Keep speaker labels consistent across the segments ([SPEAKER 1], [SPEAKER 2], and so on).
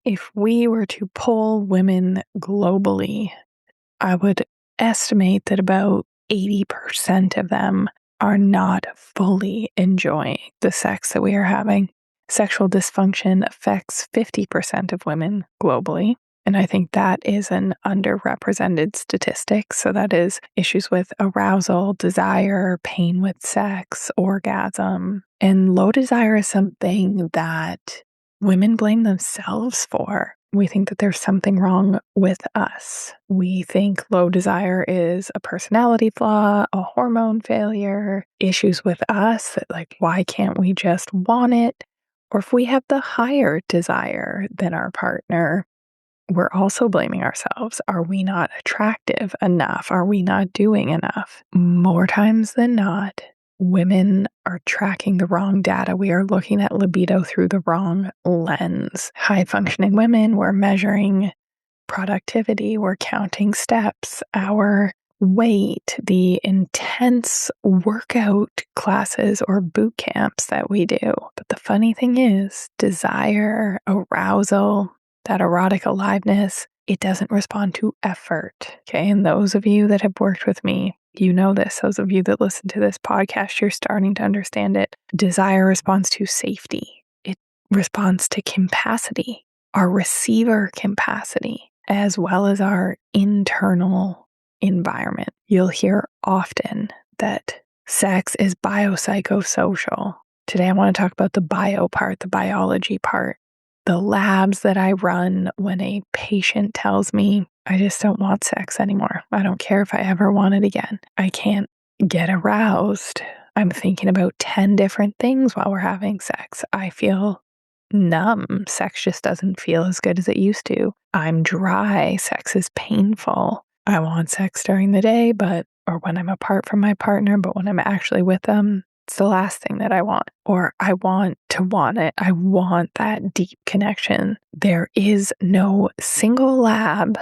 [SPEAKER 1] If we were to poll women globally, I would estimate that about 80% of them are not fully enjoying the sex that we are having. Sexual dysfunction affects 50% of women globally. And I think that is an underrepresented statistic. So that is issues with arousal, desire, pain with sex, orgasm. And low desire is something that women blame themselves for. We think that there's something wrong with us. We think low desire is a personality flaw, a hormone failure, issues with us, that like, why can't we just want it? Or if we have the higher desire than our partner, we're also blaming ourselves. Are we not attractive enough? Are we not doing enough? More times than not, women are tracking the wrong data. We are looking at libido through the wrong lens. High functioning women, we're measuring productivity, we're counting steps, our weight, the intense workout classes or boot camps that we do. But the funny thing is, desire, arousal, that erotic aliveness, it doesn't respond to effort. Okay. And those of you that have worked with me, you know this. Those of you that listen to this podcast, you're starting to understand it. Desire responds to safety. It responds to capacity, our receiver capacity, as well as our internal environment. You'll hear often that sex is biopsychosocial. Today, I want to talk about the bio part, the biology part. The labs that I run when a patient tells me, I just don't want sex anymore. I don't care if I ever want it again. I can't get aroused. I'm thinking about 10 different things while we're having sex. I feel numb. Sex just doesn't feel as good as it used to. I'm dry. Sex is painful. I want sex during the day, or when I'm apart from my partner, but when I'm actually with them, it's the last thing that I want. Or I want to want it. I want that deep connection. There is no single lab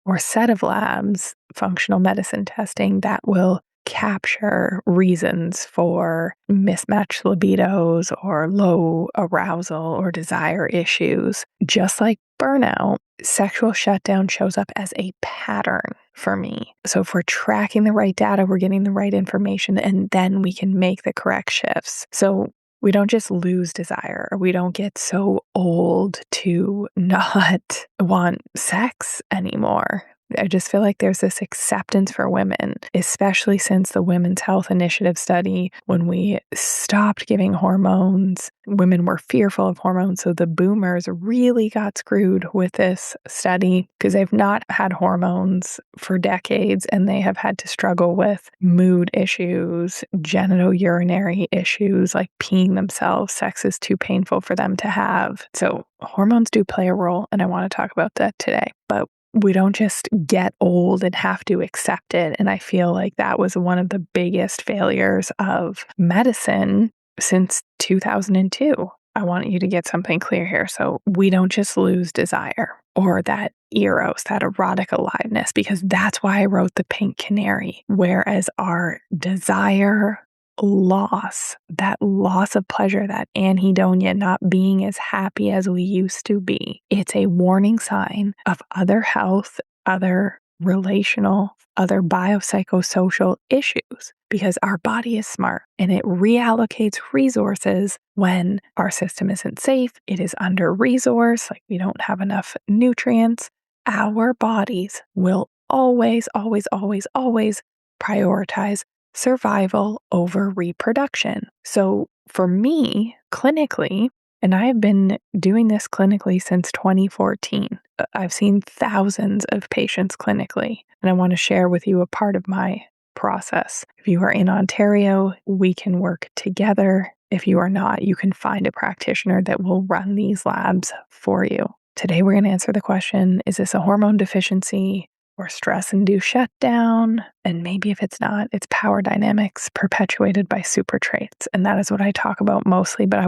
[SPEAKER 1] or set of labs, functional medicine testing, that will capture reasons for mismatched libidos or low arousal or desire issues. Just like burnout, sexual shutdown shows up as a pattern for me. So if we're tracking the right data, we're getting the right information, and then we can make the correct shifts. So we don't just lose desire, or we don't get so old to not want sex anymore. I just feel like there's this acceptance for women, especially since the Women's Health Initiative study. When we stopped giving hormones, women were fearful of hormones. So the boomers really got screwed with this study because they've not had hormones for decades, and they have had to struggle with mood issues, genitourinary issues like peeing themselves. Sex is too painful for them to have. So hormones do play a role, and I want to talk about that today. But we don't just get old and have to accept it. And I feel like that was one of the biggest failures of medicine since 2002. I want you to get something clear here. So we don't just lose desire or that eros, that erotic aliveness, because that's why I wrote The Pink Canary. Whereas our desire loss, that loss of pleasure, that anhedonia, not being as happy as we used to be, it's a warning sign of other health, other relational, other biopsychosocial issues, because our body is smart and it reallocates resources when our system isn't safe, it is under-resourced, like we don't have enough nutrients. Our bodies will always, always, always, always prioritize survival over reproduction. So for me, clinically, and I have been doing this clinically since 2014, I've seen thousands of patients clinically, and I want to share with you a part of my process. If you are in Ontario, we can work together. If you are not, you can find a practitioner that will run these labs for you. Today, we're going to answer the question, is this a hormone deficiency or stress-induced shutdown? And maybe if it's not, it's power dynamics perpetuated by super traits. And that is what I talk about mostly, but I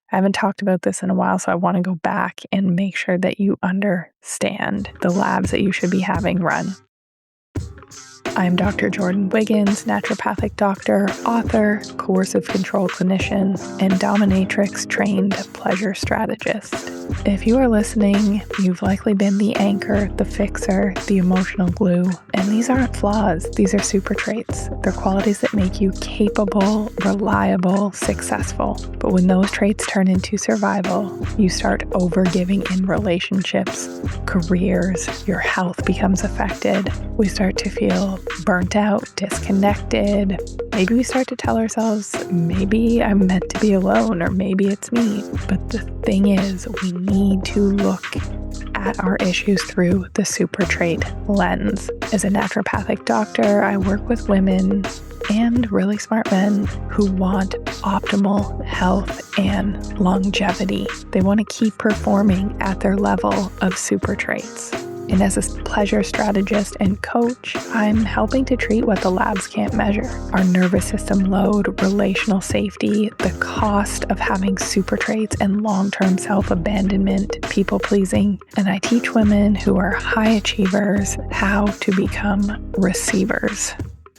[SPEAKER 1] haven't talked about this in a while, so I want to go back and make sure that you understand the labs that you should be having run. I'm Dr. Jordan Wiggins, naturopathic doctor, author, coercive control clinician, and dominatrix trained pleasure strategist. If you are listening, you've likely been the anchor, the fixer, the emotional glue, and these aren't flaws, these are super traits. They're qualities that make you capable, reliable, successful. But when those traits turn into survival, you start overgiving in relationships, careers, your health becomes affected. We start to feel burnt out, disconnected. Maybe we start to tell ourselves, maybe I'm meant to be alone, or maybe it's me. But the thing is, we need to look at our issues through the super trait lens. As a naturopathic doctor, I work with women and really smart men who want optimal health and longevity. They want to keep performing at their level of super traits. And as a pleasure strategist and coach, I'm helping to treat what the labs can't measure. Our nervous system load, relational safety, the cost of having super traits and long-term self-abandonment, people-pleasing. And I teach women who are high achievers how to become receivers.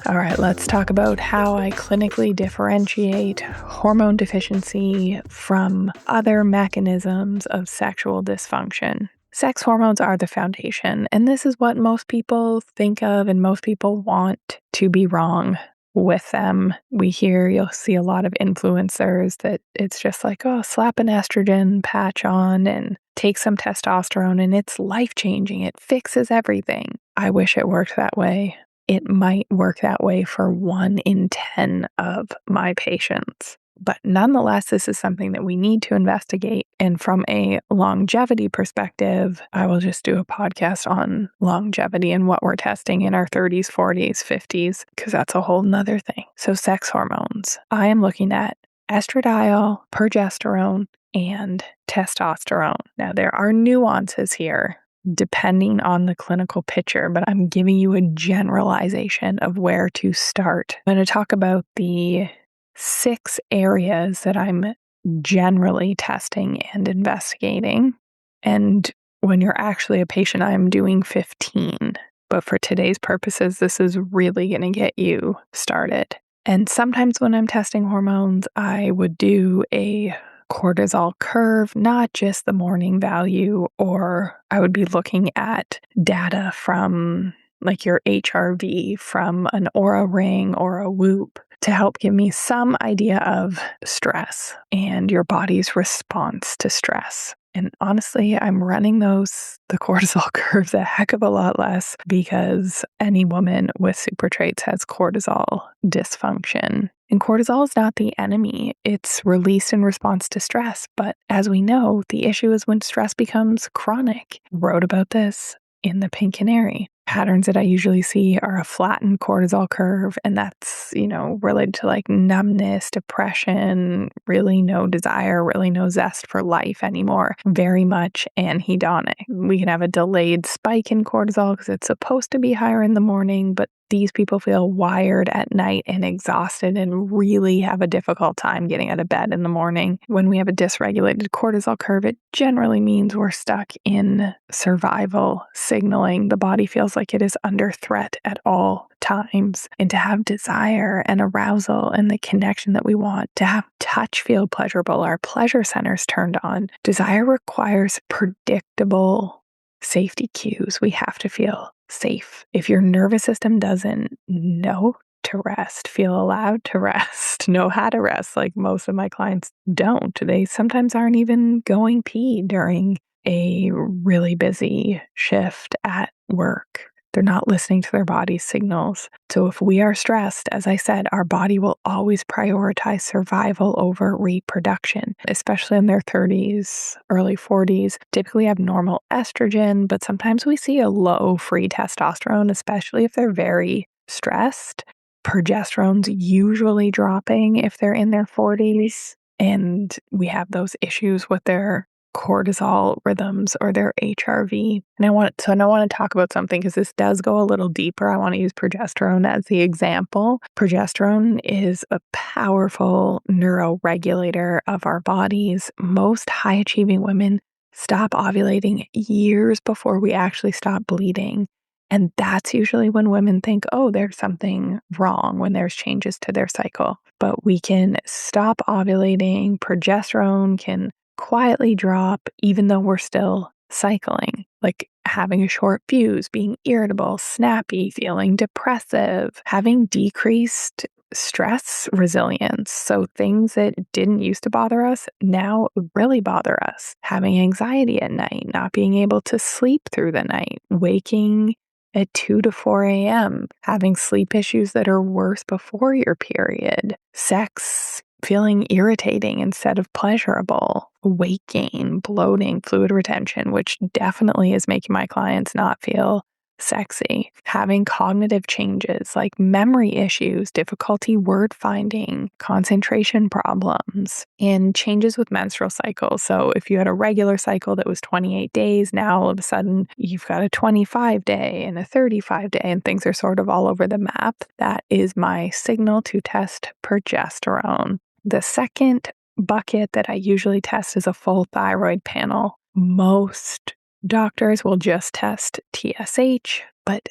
[SPEAKER 1] All right, let's talk about how I clinically differentiate hormone deficiency from other mechanisms of sexual dysfunction. Sex hormones are the foundation, and this is what most people think of and most people want to be wrong with them. You'll see a lot of influencers that it's just like, oh, slap an estrogen patch on and take some testosterone and it's life-changing. It fixes everything. I wish it worked that way. It might work that way for 1 in 10 of my patients. But nonetheless, this is something that we need to investigate. And from a longevity perspective, I will just do a podcast on longevity and what we're testing in our 30s, 40s, 50s, because that's a whole nother thing. So sex hormones. I am looking at estradiol, progesterone, and testosterone. Now, there are nuances here depending on the clinical picture, but I'm giving you a generalization of where to start. I'm going to talk about the 6 areas that I'm generally testing and investigating. And when you're actually a patient, I'm doing 15. But for today's purposes, this is really going to get you started. And sometimes when I'm testing hormones, I would do a cortisol curve, not just the morning value, or I would be looking at data from like your HRV from an Aura ring or a Whoop to help give me some idea of stress and your body's response to stress. And honestly, I'm running the cortisol curves a heck of a lot less because any woman with super traits has cortisol dysfunction. And cortisol is not the enemy. It's released in response to stress. But as we know, the issue is when stress becomes chronic. I wrote about this in the Pink Canary. Patterns that I usually see are a flattened cortisol curve, and that's, related to like numbness, depression, really no desire, really no zest for life anymore, very much anhedonic. We can have a delayed spike in cortisol because it's supposed to be higher in the morning, but these people feel wired at night and exhausted and really have a difficult time getting out of bed in the morning. When we have a dysregulated cortisol curve, it generally means we're stuck in survival signaling. The body feels like it is under threat at all times. And to have desire and arousal and the connection that we want, to have touch feel pleasurable, our pleasure centers turned on. Desire requires predictable safety cues. We have to feel safe. If your nervous system doesn't know to rest, feel allowed to rest, know how to rest, like most of my clients don't. They sometimes aren't even going pee during a really busy shift at work. They're not listening to their body's signals. So if we are stressed, as I said, our body will always prioritize survival over reproduction, especially in their 30s, early 40s. Typically have normal estrogen, but sometimes we see a low free testosterone, especially if they're very stressed. Progesterone's usually dropping if they're in their 40s, and we have those issues with their cortisol rhythms or their HRV. And I want to talk about something because this does go a little deeper. I want to use progesterone as the example. Progesterone is a powerful neuroregulator of our bodies. Most high achieving women stop ovulating years before we actually stop bleeding. And that's usually when women think, oh, there's something wrong, when there's changes to their cycle. But we can stop ovulating. Progesterone can quietly drop even though we're still cycling, like having a short fuse, being irritable, snappy, feeling depressive, having decreased stress resilience. So things that didn't used to bother us now really bother us. Having anxiety at night, not being able to sleep through the night, waking at 2 to 4 a.m., having sleep issues that are worse before your period, sex feeling irritating instead of pleasurable, weight gain, bloating, fluid retention, which definitely is making my clients not feel sexy, having cognitive changes like memory issues, difficulty word finding, concentration problems, and changes with menstrual cycles. So if you had a regular cycle that was 28 days, now all of a sudden you've got a 25-day and a 35-day, and things are sort of all over the map. That is my signal to test progesterone. The second bucket that I usually test is a full thyroid panel. Most doctors will just test TSH, but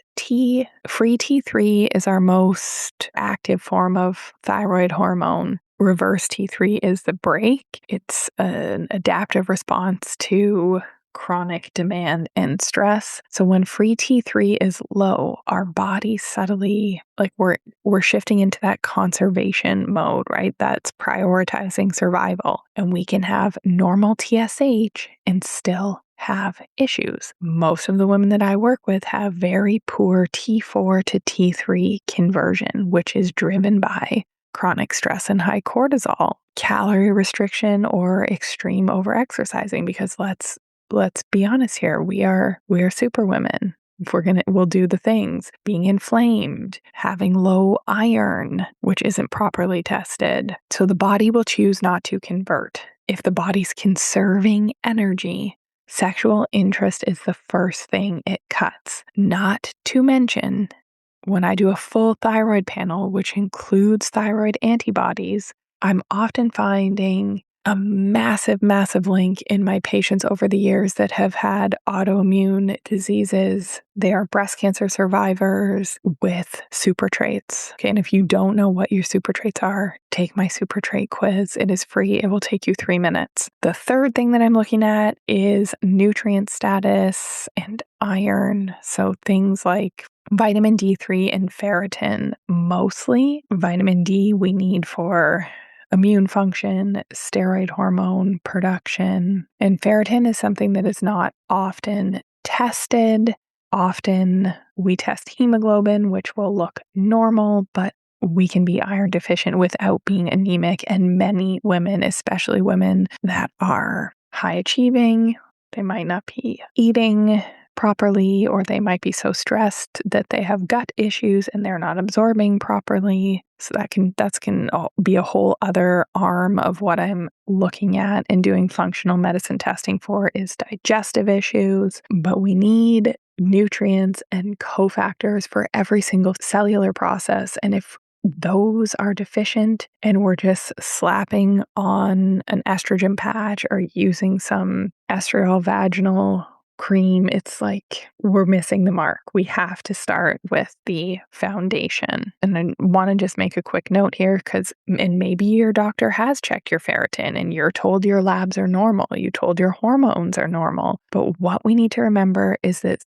[SPEAKER 1] free T3 is our most active form of thyroid hormone. Reverse T3 is the brake. It's an adaptive response to chronic demand and stress. So when free T3 is low, our body subtly, like we're shifting into that conservation mode, right? That's prioritizing survival. And we can have normal TSH and still have issues. Most of the women that I work with have very poor T4 to T3 conversion, which is driven by chronic stress and high cortisol, calorie restriction, or extreme overexercising. Because let's be honest here, we are super women. If we'll do the things, being inflamed, having low iron, which isn't properly tested. So the body will choose not to convert. If the body's conserving energy, sexual interest is the first thing it cuts. Not to mention, when I do a full thyroid panel, which includes thyroid antibodies, I'm often finding a massive, massive link in my patients over the years that have had autoimmune diseases. They are breast cancer survivors with super traits. Okay, and if you don't know what your super traits are, take my super trait quiz. It is free. It will take you 3 minutes. The third thing that I'm looking at is nutrient status and iron. So things like vitamin D3 and ferritin. Mostly vitamin D we need for immune function, steroid hormone production, and ferritin is something that is not often tested. Often we test hemoglobin, which will look normal, but we can be iron deficient without being anemic. And many women, especially women that are high achieving, they might not be eating properly, or they might be so stressed that they have gut issues and they're not absorbing properly. So that can be a whole other arm of what I'm looking at and doing functional medicine testing for is digestive issues. But we need nutrients and cofactors for every single cellular process. And if those are deficient and we're just slapping on an estrogen patch or using some estriol vaginal cream, it's like we're missing the mark. We have to start with the foundation. And I want to just make a quick note here and maybe your doctor has checked your ferritin and you're told your labs are normal. You told your hormones are normal. But what we need to remember is that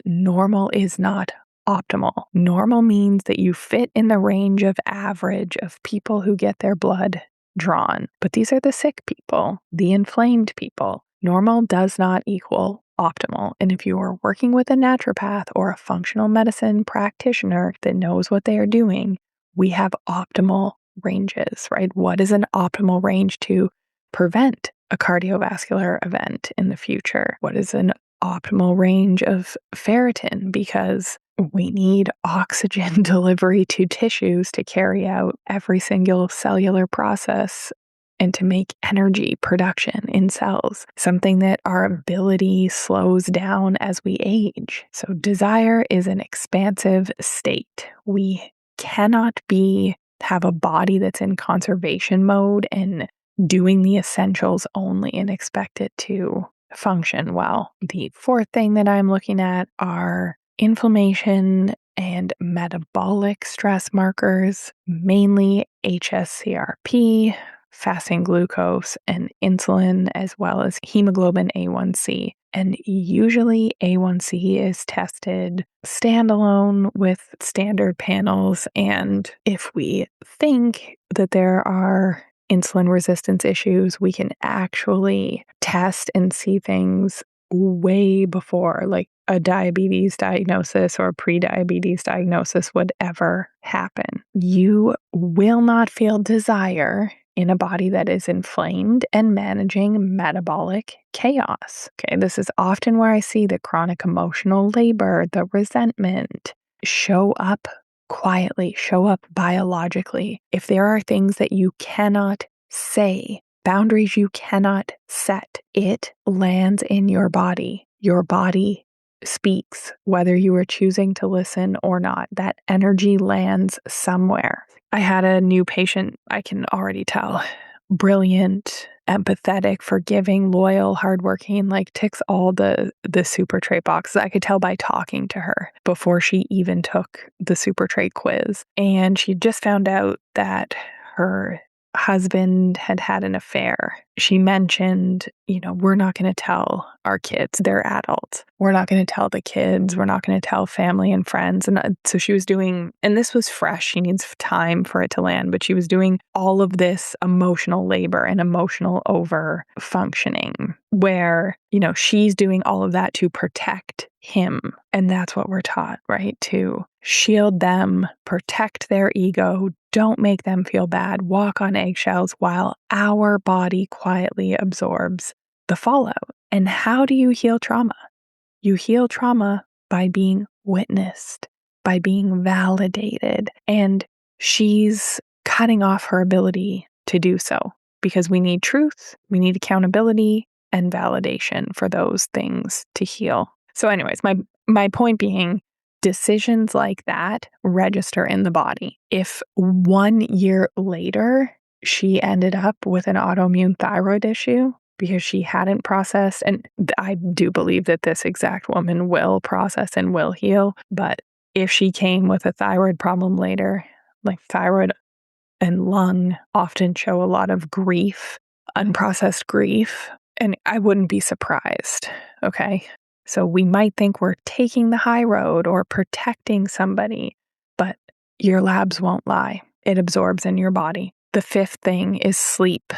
[SPEAKER 1] normal is not optimal. Normal means that you fit in the range of average of people who get their blood drawn. But these are the sick people, the inflamed people. Normal does not equal optimal. And if you are working with a naturopath or a functional medicine practitioner that knows what they are doing, we have optimal ranges, right? What is an optimal range to prevent a cardiovascular event in the future? What is an optimal range of ferritin? Because we need oxygen delivery to tissues to carry out every single cellular process and to make energy production in cells, something that our ability slows down as we age. So desire is an expansive state. We cannot have a body that's in conservation mode and doing the essentials only and expect it to function well. The fourth thing that I'm looking at are inflammation and metabolic stress markers, mainly HSCRP, fasting glucose, and insulin, as well as hemoglobin A1C. And usually A1C is tested standalone with standard panels. And if we think that there are insulin resistance issues, we can actually test and see things way before like a diabetes diagnosis or pre-diabetes diagnosis would ever happen. You will not feel desire in a body that is inflamed and managing metabolic chaos. Okay, this is often where I see the chronic emotional labor, the resentment show up quietly, show up biologically. If there are things that you cannot say, boundaries you cannot set, it lands in your body. Your body speaks, whether you are choosing to listen or not. That energy lands somewhere. I had a new patient, I can already tell, brilliant, empathetic, forgiving, loyal, hardworking, like ticks all the super trait boxes. I could tell by talking to her before she even took the super trait quiz. And she just found out that her husband had had an affair. She mentioned, we're not going to tell our kids, they're adults. We're not going to tell the kids. We're not going to tell family and friends. And so she was doing, and this was fresh, she needs time for it to land, but she was doing all of this emotional labor and emotional over functioning where, she's doing all of that to protect him. And that's what we're taught, right? To shield them, protect their ego, don't make them feel bad, walk on eggshells while our body quietly absorbs the fallout. And how do you heal trauma? You heal trauma by being witnessed, by being validated. And she's cutting off her ability to do so because we need truth, we need accountability and validation for those things to heal. So anyways, my point being, decisions like that register in the body. If 1 year later, she ended up with an autoimmune thyroid issue because she hadn't processed, and I do believe that this exact woman will process and will heal, but if she came with a thyroid problem later, like thyroid and lung often show a lot of grief, unprocessed grief, and I wouldn't be surprised, okay? So we might think we're taking the high road or protecting somebody, but your labs won't lie. It absorbs in your body. The fifth thing is sleep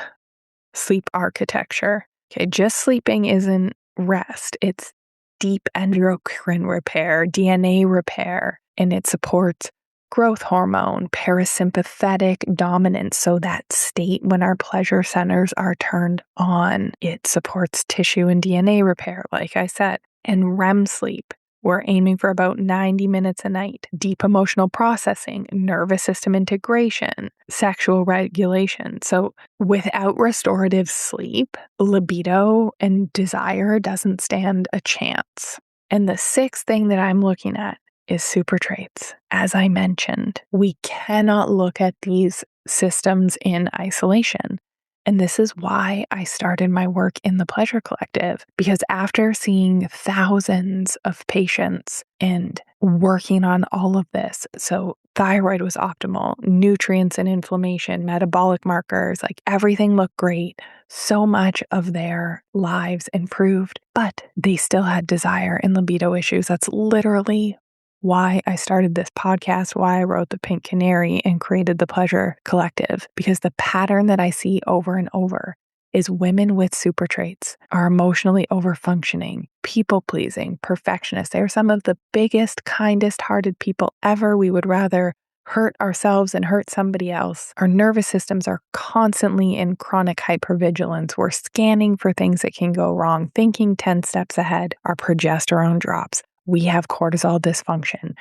[SPEAKER 1] architecture. Okay, just sleeping isn't rest. It's deep endocrine repair, DNA repair, and it supports growth hormone, parasympathetic dominance. So that state when our pleasure centers are turned on, it supports tissue and DNA repair, like I said. And REM sleep, we're aiming for about 90 minutes a night. Deep emotional processing, nervous system integration, sexual regulation. So without restorative sleep, libido and desire doesn't stand a chance. And the sixth thing that I'm looking at is super traits. As I mentioned, we cannot look at these systems in isolation. And this is why I started my work in the Pleasure Collective, because after seeing thousands of patients and working on all of this, so thyroid was optimal, nutrients and inflammation, metabolic markers, like everything looked great. So much of their lives improved, but they still had desire and libido issues. That's literally why I started this podcast, why I wrote The Pink Canary and created the Pleasure Collective, because the pattern that I see over and over is women with super traits are emotionally overfunctioning, people-pleasing, perfectionists. They're some of the biggest, kindest-hearted people ever. We would rather hurt ourselves and hurt somebody else. Our nervous systems are constantly in chronic hypervigilance. We're scanning for things that can go wrong, thinking 10 steps ahead. Our progesterone drops. We have cortisol dysfunction.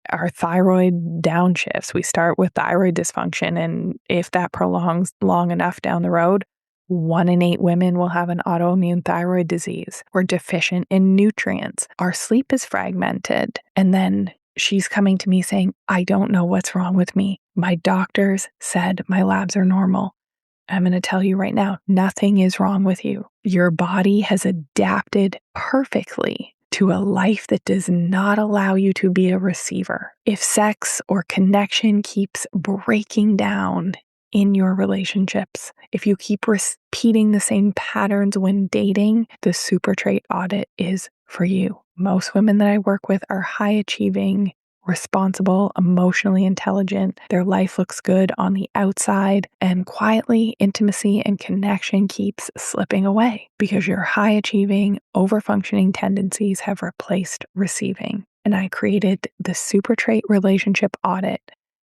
[SPEAKER 1] Our thyroid downshifts. We start with thyroid dysfunction, and if that prolongs long enough down the road, 1 in 8 women will have an autoimmune thyroid disease. We're deficient in nutrients. Our sleep is fragmented. And then she's coming to me saying, I don't know what's wrong with me. My doctors said my labs are normal. I'm going to tell you right now, nothing is wrong with you. Your body has adapted perfectly to a life that does not allow you to be a receiver. If sex or connection keeps breaking down in your relationships, if you keep repeating the same patterns when dating, the super trait audit is for you. Most women that I work with are high achieving, responsible, emotionally intelligent. Their life looks good on the outside, and quietly, intimacy and connection keeps slipping away because your high achieving, over-functioning tendencies have replaced receiving. And I created the super trait relationship audit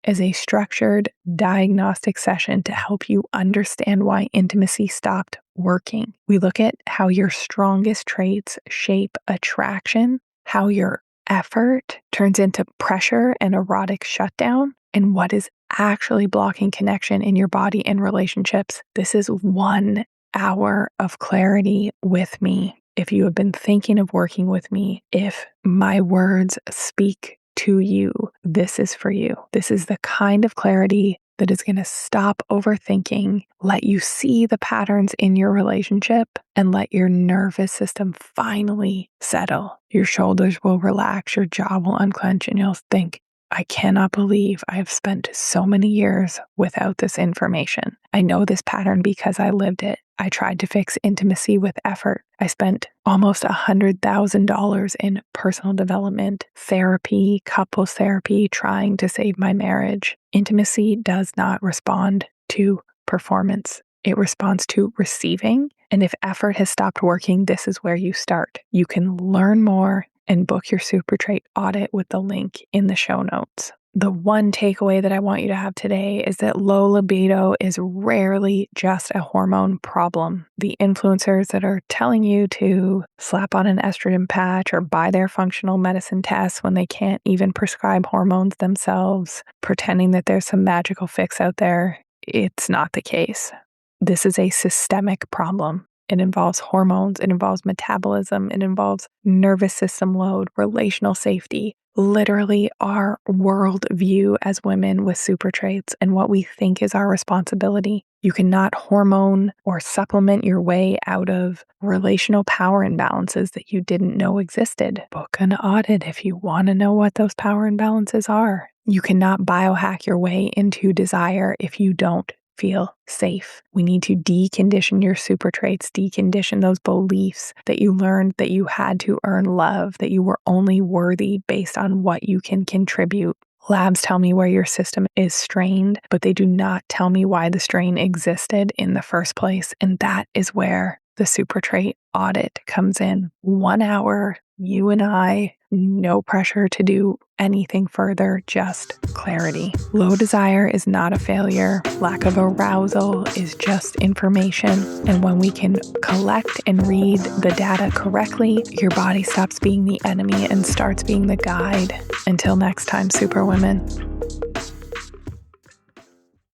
[SPEAKER 1] as a structured diagnostic session to help you understand why intimacy stopped working. We look at how your strongest traits shape attraction, how your effort turns into pressure and erotic shutdown, and what is actually blocking connection in your body and relationships. This is 1 hour of clarity with me. If you have been thinking of working with me, if my words speak to you, this is for you. This is the kind of clarity that is going to stop overthinking, let you see the patterns in your relationship, and let your nervous system finally settle. Your shoulders will relax, your jaw will unclench, and you'll think, I cannot believe I have spent so many years without this information. I know this pattern because I lived it. I tried to fix intimacy with effort. I spent almost $100,000 in personal development, therapy, couples therapy, trying to save my marriage. Intimacy does not respond to performance. It responds to receiving. And if effort has stopped working, this is where you start. You can learn more and book your super trait audit with the link in the show notes. The one takeaway that I want you to have today is that low libido is rarely just a hormone problem. The influencers that are telling you to slap on an estrogen patch or buy their functional medicine tests when they can't even prescribe hormones themselves, pretending that there's some magical fix out there, it's not the case. This is a systemic problem. It involves hormones, it involves metabolism, it involves nervous system load, relational safety, literally our worldview as women with super traits and what we think is our responsibility. You cannot hormone or supplement your way out of relational power imbalances that you didn't know existed. Book an audit if you want to know what those power imbalances are. You cannot biohack your way into desire if you don't feel safe. We need to decondition your super traits, decondition those beliefs that you learned that you had to earn love, that you were only worthy based on what you can contribute. Labs tell me where your system is strained, but they do not tell me why the strain existed in the first place. And that is where the super trait audit comes in. 1 hour, you and I, no pressure to do anything further, just clarity. Low desire is not a failure. Lack of arousal is just information. And when we can collect and read the data correctly, your body stops being the enemy and starts being the guide. Until next time, Superwomen.